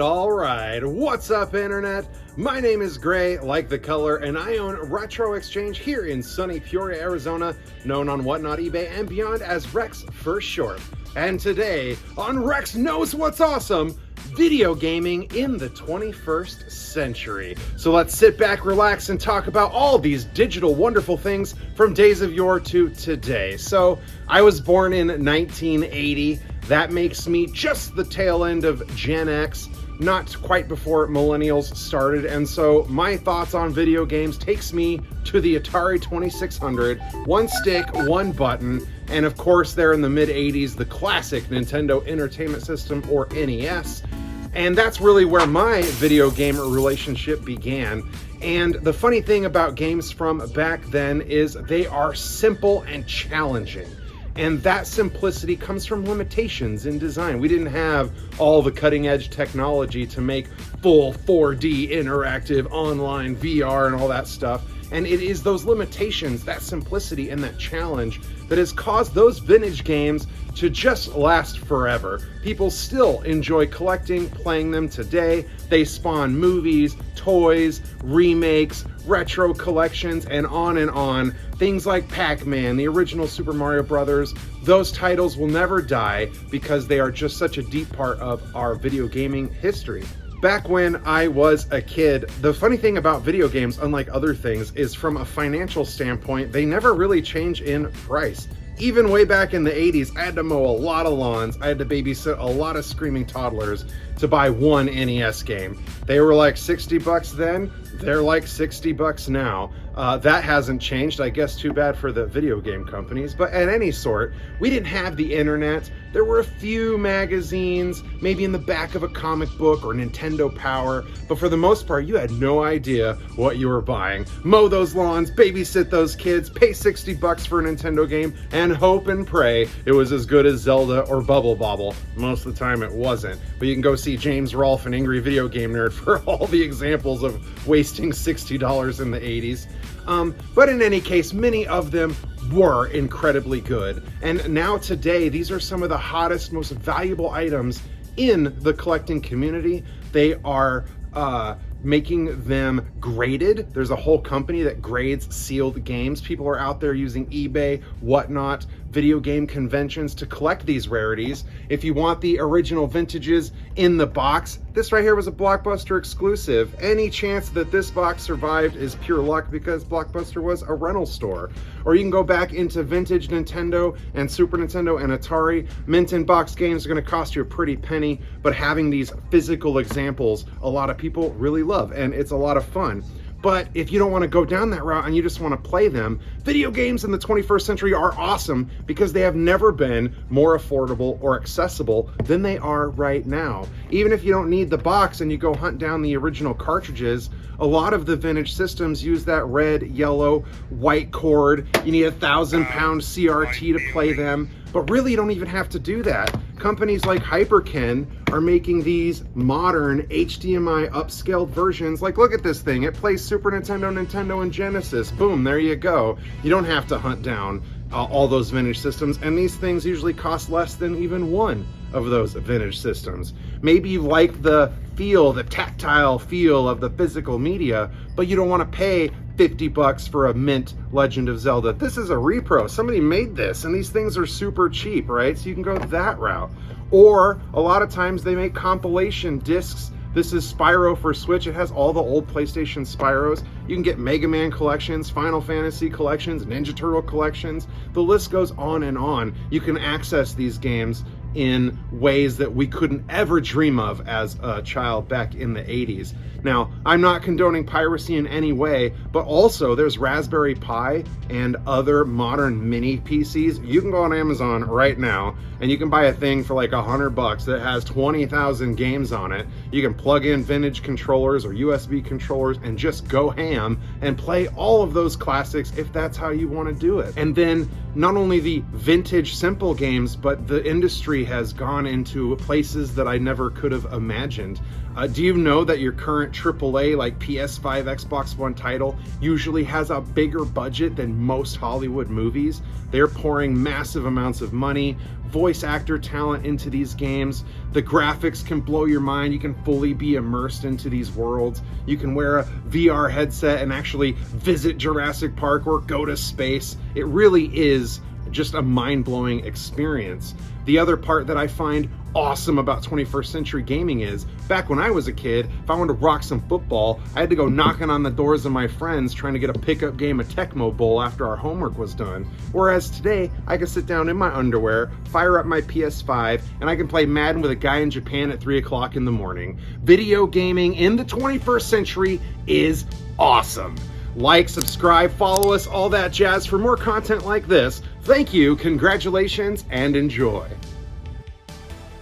Alright. What's up, Internet? My name is Gray, like the color, and I own Retro Exchange here in sunny Peoria, Arizona, known on Whatnot, eBay, and beyond as Rex for short. And today, on Rex Knows What's Awesome, video gaming in the 21st century. So let's sit back, relax, and talk about all these digital wonderful things from days of yore to today. So, I was born in 1980. That makes me just the tail end of Gen X, not quite before millennials started, and so my thoughts on video games takes me to the Atari 2600, one stick, one button, and of course there in the mid-80s, the classic Nintendo Entertainment System, or NES, and that's really where my video game relationship began. And the funny thing about games from back then is they are simple and challenging. And that simplicity comes from limitations in design. We didn't have all the cutting edge technology to make full 4D interactive online VR and all that stuff. And it is those limitations, that simplicity and that challenge that has caused those vintage games to just last forever. People still enjoy collecting, playing them today. They spawn movies, toys, remakes, retro collections, and on and on. Things like Pac-Man, the original Super Mario Brothers, those titles will never die because they are just such a deep part of our video gaming history. Back when I was a kid, the funny thing about video games, unlike other things, is from a financial standpoint, they never really change in price. Even way back in the 80s, I had to mow a lot of lawns, I had to babysit a lot of screaming toddlers to buy one NES game. They were like 60 bucks then, they're like 60 bucks now. That hasn't changed, I guess too bad for the video game companies, but at any sort, we didn't have the internet. There were a few magazines, maybe in the back of a comic book or Nintendo Power, but for the most part, you had no idea what you were buying. Mow those lawns, babysit those kids, pay 60 bucks for a Nintendo game, and hope and pray it was as good as Zelda or Bubble Bobble. Most of the time it wasn't, but you can go see James Rolfe and Angry Video Game Nerd for all the examples of wasting $60 in the 80s. But in any case, many of them were incredibly good. And now today, these are some of the hottest, most valuable items in the collecting community. They are making them graded. There's a whole company that grades sealed games. People are out there using eBay, Whatnot, video game conventions to collect these rarities. If you want the original vintages in the box, this right here was a Blockbuster exclusive. Any chance that this box survived is pure luck because Blockbuster was a rental store. Or you can go back into vintage Nintendo and Super Nintendo and Atari. Mint in box games are going to cost you a pretty penny, but having these physical examples, a lot of people really love, and it's a lot of fun. But if you don't want to go down that route and you just want to play them, video games in the 21st century are awesome because they have never been more affordable or accessible than they are right now. Even if you don't need the box and you go hunt down the original cartridges, a lot of the vintage systems use that red, yellow, white cord. You need a 1,000-pound CRT to play them, but really you don't even have to do that. Companies like Hyperkin are making these modern HDMI upscaled versions. Like, look at this thing. It plays Super Nintendo, Nintendo, and Genesis. Boom, there you go. You don't have to hunt down all those vintage systems, and these things usually cost less than even one of those vintage systems. Maybe you like the feel, the tactile feel of the physical media, but you don't want to pay 50 bucks for a mint Legend of Zelda. This is a repro. Somebody made this, and these things are super cheap, right? So you can go that route. Or a lot of times they make compilation discs. This is Spyro for Switch. It has all the old PlayStation Spyros. You can get Mega Man collections, Final Fantasy collections, Ninja Turtle collections. The list goes on and on. You can access these games in ways that we couldn't ever dream of as a child back in the 80s. Now, I'm not condoning piracy in any way, but also there's Raspberry Pi and other modern mini PCs. You can go on Amazon right now and you can buy a thing for like $100 that has 20,000 games on it. You can plug in vintage controllers or USB controllers and just go ham and play all of those classics if that's how you want to do it. And then not only the vintage simple games, but the industry has gone into places that I never could have imagined. Do you know that your current AAA like PS5, Xbox One title usually has a bigger budget than most Hollywood movies. They're pouring massive amounts of money, voice actor talent into these games. The graphics can blow your mind. You can fully be immersed into these worlds. You can wear a VR headset and actually visit Jurassic Park or go to space. It really is just a mind-blowing experience. The other part that I find awesome about 21st century gaming is, back when I was a kid, if I wanted to rock some football, I had to go knocking on the doors of my friends trying to get a pickup game of Tecmo Bowl after our homework was done. Whereas today, I can sit down in my underwear, fire up my PS5, and I can play Madden with a guy in Japan at 3 o'clock in the morning. Video gaming in the 21st century is awesome. Like, subscribe, follow us, all that jazz for more content like this. Thank you, congratulations, and enjoy.